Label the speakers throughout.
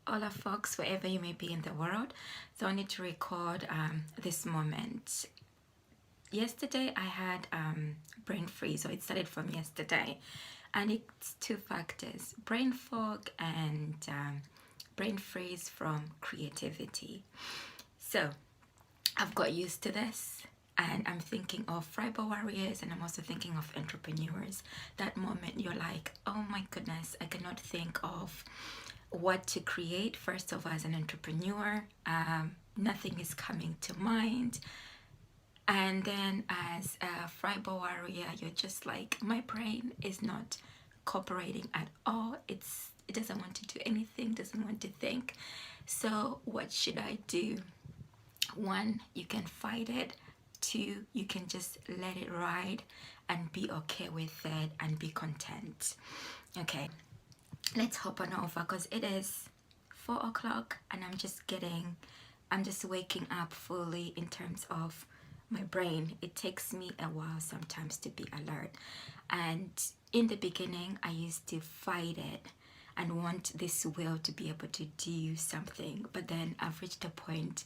Speaker 1: Hola folks, wherever you may be in the world. So I need to record this moment. Yesterday I had brain freeze, so it started from yesterday, and it's two factors: brain fog and brain freeze from creativity. So I've got used to this, and I'm thinking of Fibro Warriors, and I'm also thinking of entrepreneurs. That moment you're like, oh my goodness, I cannot think of what to create. First of all, as an entrepreneur, nothing is coming to mind. And then as a Fibro Warrior, you're just like, my brain is not cooperating at all. It doesn't want to do anything, doesn't want to think. So what should I do? One, you can fight it. Two, you can just let it ride and be okay with it and be content. Okay, let's hop on over because it is 4 o'clock and I'm just waking up fully in terms of my brain. It takes me a while sometimes to be alert, and in the beginning I used to fight it and want this will to be able to do something, but then I've reached a point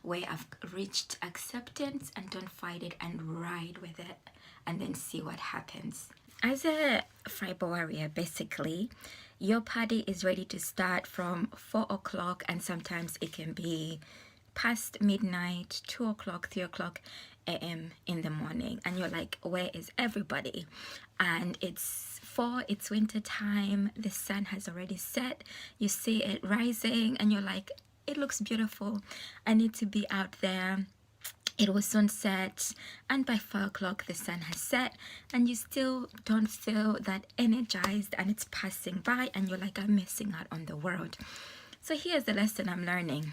Speaker 1: where I've reached acceptance and don't fight it and ride with it and then see what happens. As a Fibro Warrior, basically your party is ready to start from 4 o'clock, and sometimes it can be past midnight, 2 o'clock, 3 o'clock a.m. in the morning, and you're like, where is everybody? And it's winter time, the sun has already set, you see it rising and you're like, it looks beautiful, I need to be out there. It will soon set, and by 4 o'clock the sun has set and you still don't feel that energized, and it's passing by and you're like, I'm missing out on the world. So here's the lesson I'm learning.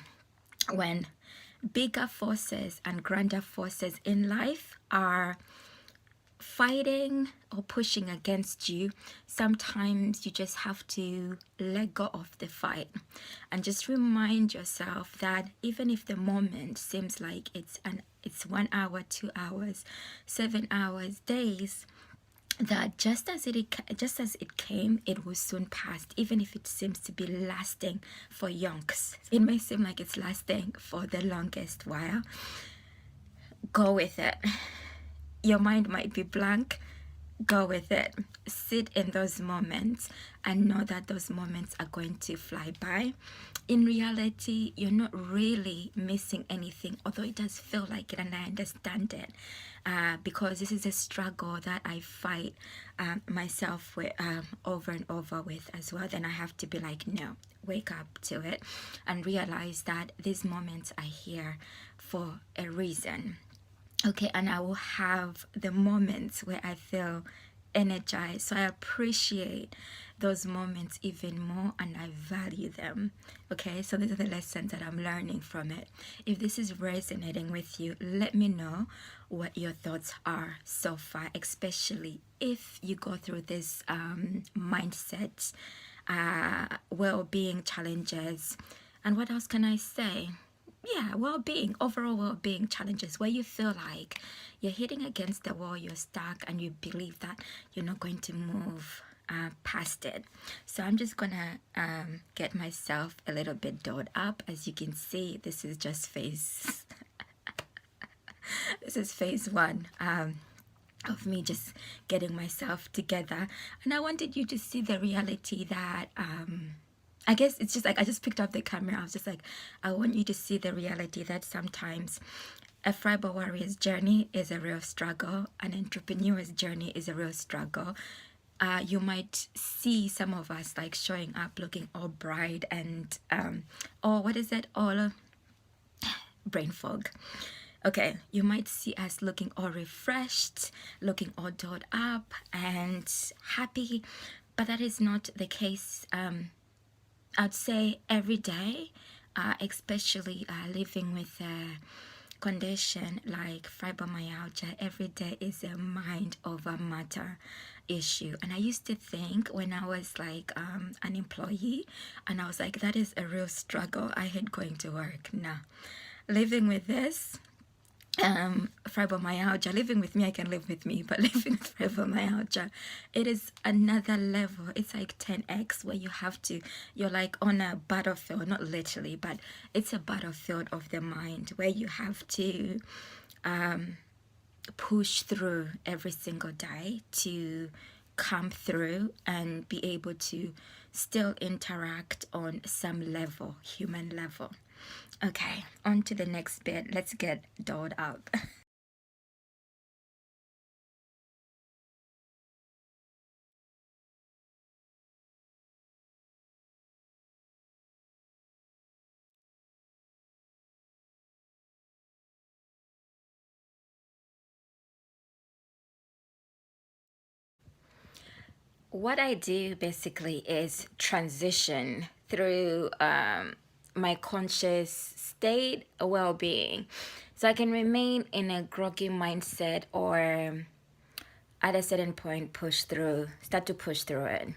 Speaker 1: When bigger forces and grander forces in life are fighting or pushing against you, sometimes you just have to let go of the fight and just remind yourself that even if the moment seems like it's 1 hour, 2 hours, 7 hours, days, that just as it came, it will soon pass. Even if it seems to be lasting for yonks, it may seem like it's lasting for the longest while. Go with it. Your mind might be blank. Go with it. Sit in those moments and know that those moments are going to fly by. In reality, you're not really missing anything, although it does feel like it, and I understand it, because this is a struggle that I fight myself with over and over with as well. Then I have to be like, no, wake up to it and realize that these moments are here for a reason. Okay, and I will have the moments where I feel energized. So I appreciate those moments even more and I value them. Okay, so these are the lessons that I'm learning from it. If this is resonating with you, let me know what your thoughts are so far, especially if you go through this mindset, well-being challenges. And what else can I say? Yeah, well-being, overall well-being challenges where you feel like you're hitting against the wall, you're stuck, and you believe that you're not going to move past it. So I'm just gonna get myself a little bit dolled up. As you can see, this is just phase this is phase one of me just getting myself together, and I wanted you to see the reality that I guess it's just like, I just picked up the camera. I was just like, I want you to see the reality that sometimes a Fibro Warrior's journey is a real struggle. An entrepreneur's journey is a real struggle. You might see some of us like showing up looking all bright and, all brain fog. Okay, you might see us looking all refreshed, looking all dolled up and happy, but that is not the case. I'd say every day, especially living with a condition like fibromyalgia, every day is a mind over matter issue. And I used to think when I was like an employee, and I was like, that is a real struggle, I hate going to work. Now, living with this, Fibromyalgia. Living with me, I can live with me, but living with fibromyalgia, it is another level. It's like 10x, where you're like on a battlefield, not literally, but it's a battlefield of the mind, where you have to push through every single day to come through and be able to still interact on some level, human level. Okay, on to the next bit. Let's get dolled up. What I do basically is transition through my conscious state well-being, so I can remain in a groggy mindset, or at a certain point start to push through it.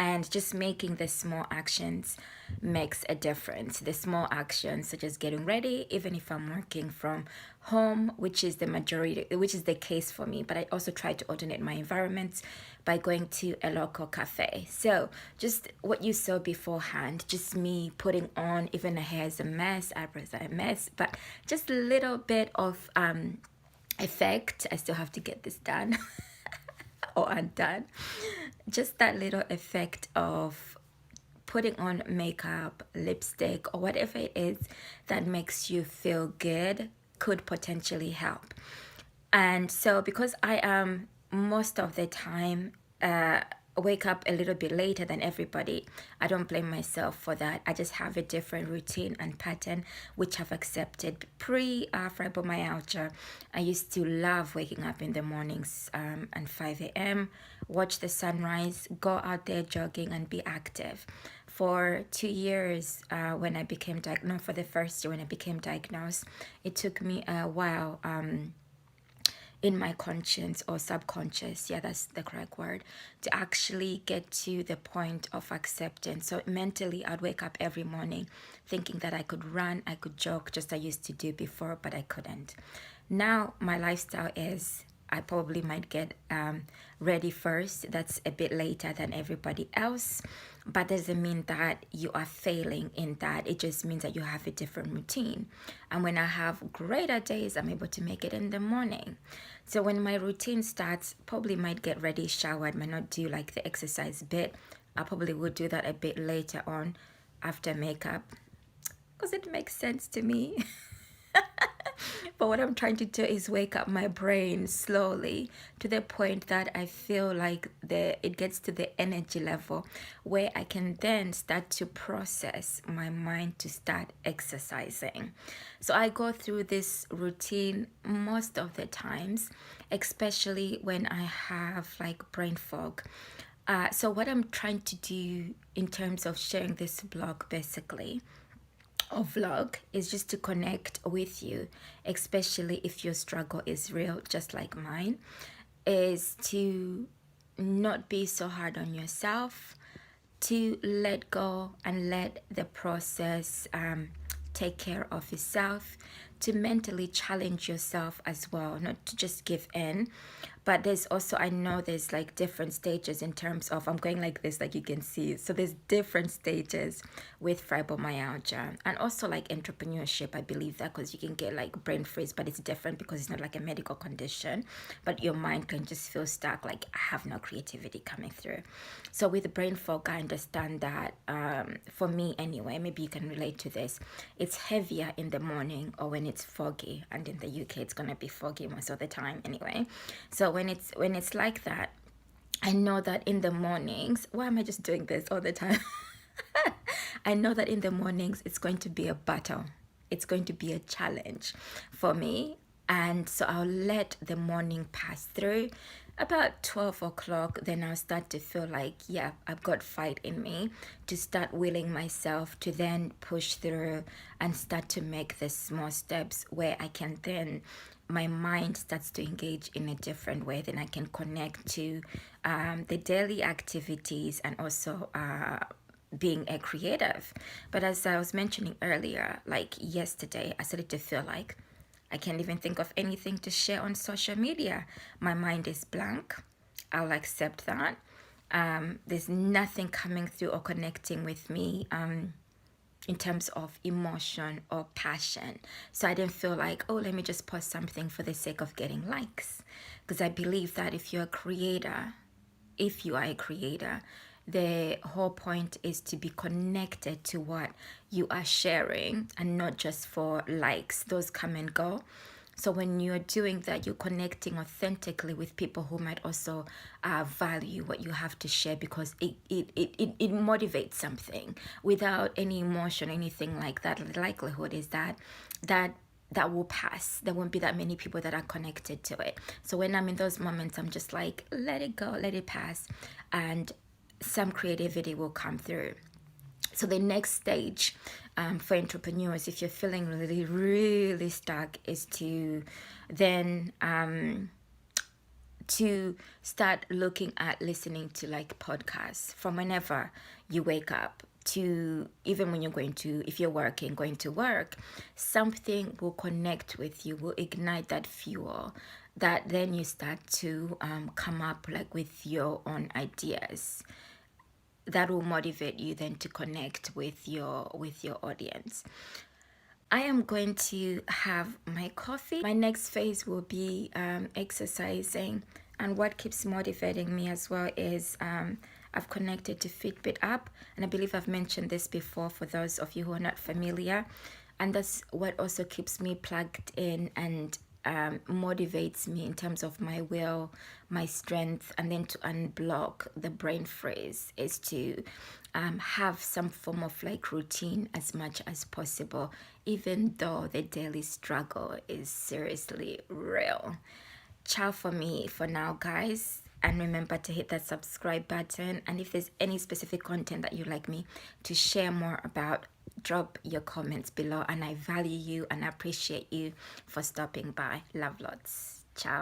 Speaker 1: And just making the small actions makes a difference. The small actions, such as getting ready, even if I'm working from home, which is the case for me, but I also try to alternate my environments by going to a local cafe. So just what you saw beforehand, just me putting on, even the hair is a mess, eyebrows are a mess, but just a little bit of effect. I still have to get this done or undone. Just that little effect of putting on makeup, lipstick, or whatever it is that makes you feel good could potentially help. And so, because I am most of the time wake up a little bit later than everybody, I don't blame myself for that. I just have a different routine and pattern, which I've accepted. Fibromyalgia, I used to love waking up in the mornings at 5 a.m., watch the sunrise, go out there jogging and be active. For 2 years, when I became diagnosed, for the first year when I became diagnosed, it took me a while in my conscience or subconscious, yeah, that's the correct word, to actually get to the point of acceptance. So mentally, I'd wake up every morning thinking that I could run, I could jog, just I used to do before, but I couldn't. Now my lifestyle is, I probably might get ready first. That's a bit later than everybody else, but doesn't mean that you are failing in that. It just means that you have a different routine. And when I have greater days, I'm able to make it in the morning. So when my routine starts, probably might get ready, showered, might not do like the exercise bit. I probably would do that a bit later on after makeup, because it makes sense to me. But what I'm trying to do is wake up my brain slowly to the point that I feel like it gets to the energy level where I can then start to process my mind to start exercising. So I go through this routine most of the times, especially when I have like brain fog. So what I'm trying to do in terms of sharing this blog basically, or vlog, is just to connect with you, especially if your struggle is real, just like mine, is to not be so hard on yourself, to let go and let the process take care of yourself, to mentally challenge yourself as well, not to just give in. But there's also, I know there's like different stages in terms of, I'm going like this, like you can see. So there's different stages with fibromyalgia, and also like entrepreneurship. I believe that because you can get like brain freeze, but it's different because it's not like a medical condition, but your mind can just feel stuck, like I have no creativity coming through. So with brain fog, I understand that for me anyway, maybe you can relate to this. It's heavier in the morning or when it's foggy, and in the UK it's gonna be foggy most of the time anyway. So when it's like that, I know that in the mornings, why am I just doing this all the time? I know that in the mornings it's going to be a battle. It's going to be a challenge for me. And so I'll let the morning pass through. About 12 o'clock, then I'll start to feel like, yeah, I've got fight in me, to start willing myself to then push through and start to make the small steps where I can then, my mind starts to engage in a different way. Then I can connect to the daily activities, and also being a creative. But as I was mentioning earlier, like yesterday, I started to feel like I can't even think of anything to share on social media. My mind is blank. I'll accept that. There's nothing coming through or connecting with me in terms of emotion or passion. So I didn't feel like, oh, let me just post something for the sake of getting likes. Because I believe that if you are a creator, the whole point is to be connected to what you are sharing and not just for likes. Those come and go. So when you're doing that, you're connecting authentically with people who might also value what you have to share, because it motivates something. Without any emotion, anything like that, the likelihood is that will pass. There won't be that many people that are connected to it. So when I'm in those moments, I'm just like, let it go, let it pass, and some creativity will come through. So the next stage for entrepreneurs, if you're feeling really, really stuck, is to then to start looking at listening to like podcasts from whenever you wake up to even when you're if you're working, going to work. Something will connect with you, will ignite that fuel, that then you start to come up like with your own ideas that will motivate you then to connect with your audience. I am going to have my coffee. My next phase will be exercising, and what keeps motivating me as well is I've connected to Fitbit app, and I believe I've mentioned this before for those of you who are not familiar, and that's what also keeps me plugged in and motivates me in terms of my will, my strength, and then to unblock the brain freeze is to have some form of like routine as much as possible, even though the daily struggle is seriously real. Ciao for me for now, guys. And remember to hit that subscribe button. And if there's any specific content that you'd like me to share more about, drop your comments below. And I value you and appreciate you for stopping by. Love lots. Ciao.